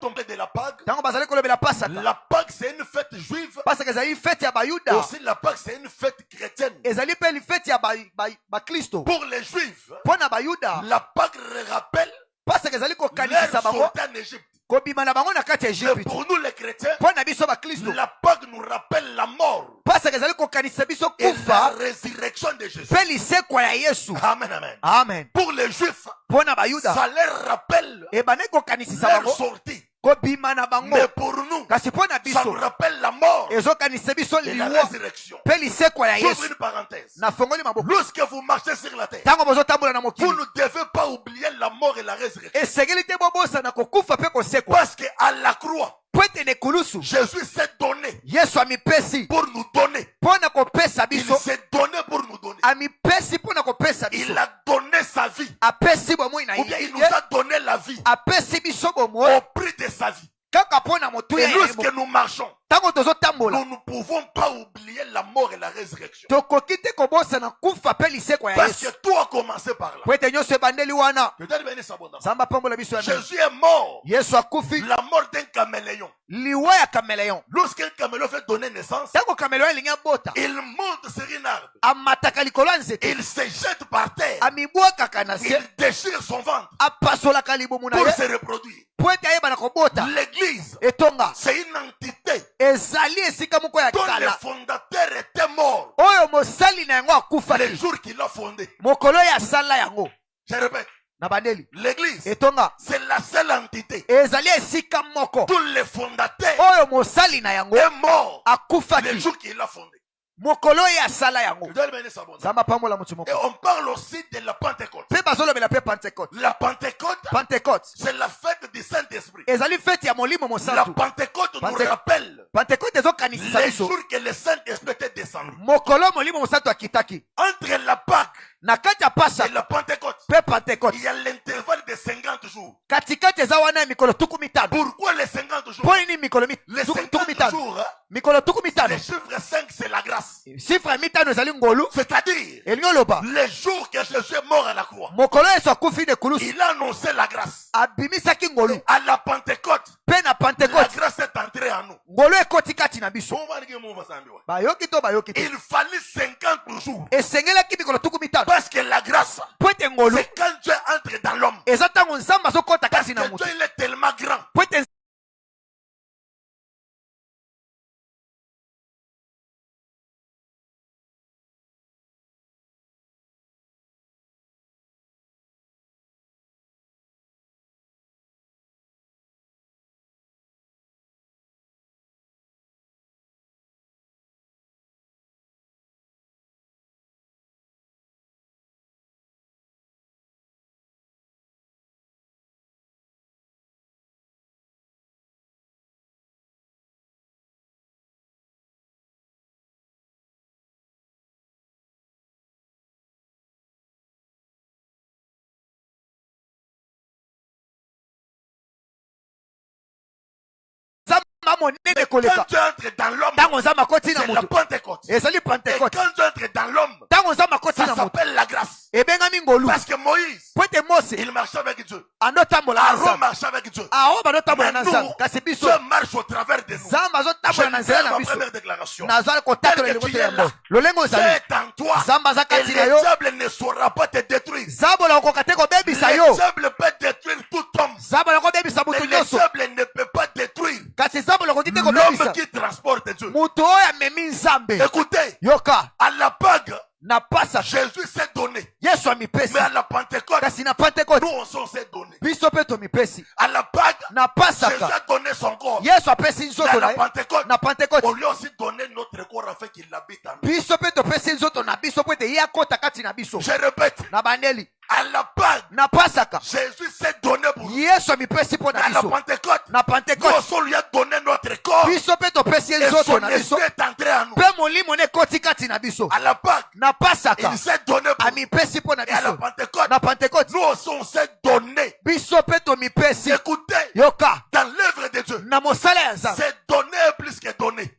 complet de la Pâque. La Pâque, c'est une fête juive. Aussi, la Pâque, c'est une fête chrétienne. Pour les Juifs, la Pâque rappelle leur sortie en Égypte. Mais pour nous les chrétiens, la Pâque nous rappelle la mort et la résurrection de Jésus. Amen, amen. Amen. Pour les Juifs, ça leur rappelle leur sortie. Mais pour nous, ça nous rappelle la mort et la résurrection. J'ouvre une parenthèse. Lorsque vous marchez sur la terre, vous ne devez pas oublier la mort et la résurrection. Parce qu'à la croix, Jésus s'est donné pour nous donner. Il s'est donné pour nous donner. Il a donné sa vie. Ou bien il nous a donné la vie au prix de sa vie. Et lorsque nous marchons, nous ne pouvons pas oublier la mort et la résurrection. Parce que tout a commencé par là. Jésus est mort. La mort d'un caméléon. Lorsqu'un caméléon fait donner naissance, il monte sur une arbre. Il se jette par terre. Il déchire son ventre pour se reproduire. L'église, c'est une entité dont le fondateur était mort le jour qu'il a fondé. Je répète, l'église, c'est la seule entité dont le fondateur est mort le jour qu'il a fondé. Et on parle aussi de la Pentecôte. La Pentecôte, c'est la fête du Saint-Esprit. La Pentecôte nous rappelle les jours que le Saint-Esprit était descendu. Entre la Pâque et la Pentecôte, il y a l'intervalle de 50 jours. Pourquoi les 50 jours? Les 50 jours, le chiffre 5, c'est la grâce. C'est-à-dire les jours que Jésus est mort à la croix, il a annoncé la grâce. À la Pentecôte, la grâce est entrée en nous. Il fallut 50 jours. Parce que la grâce, c'est quand Dieu entre dans l'homme. Parce que Dieu il est tellement grand. Quand tu entres dans l'homme, c'est la Pentecôte. Et quand tu entres dans l'homme, ça s'appelle la grâce. Parce que Moïse, il marchait avec Dieu. Aaron marchait avec Dieu. Mais nous, Dieu marche au travers de nous. Je vais ma première déclaration. Tel que tu es là, Dieu est en toi. Et le diable ne saura pas te détruire. Le diable peut détruire tout homme. Mais le diable ne peut pas détruire l'homme qui transporte Dieu. Écoutez, à la Pâque, Jésus s'est donné. Mais à la Pentecôte, nous on s'est donné. À la Pâque, Jésus a donné son corps. Mais à la Pentecôte, on lui a aussi donné notre corps afin qu'il habite en nous. Je répète, à la Pâque, Jésus s'est donné pour nous. Mais à la Pentecôte, nous aussi on lui a donné notre corps. Et son esprit est entré en nous. À la Pâque, il s'est donné pour nous. Et à la Pentecôte, nous aussi on s'est donné. Écoutez, dans l'œuvre de Dieu, c'est donner plus que donner.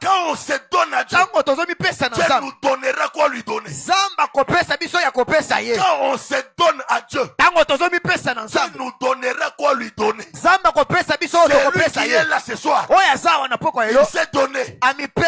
Quand on se donne à Dieu, Dieu nous donnera quoi lui donner. akopesa biso ya kopesa ye. Quand on se donne à Dieu, Tango tozomi pesa na Dieu nzambe. nous donnera quoi lui donner. Nzambe akopesa biso C'est lui kopesa qui ye. est là ce soir. Oya zawa na poko Il yo. s'est donné. Ami Pour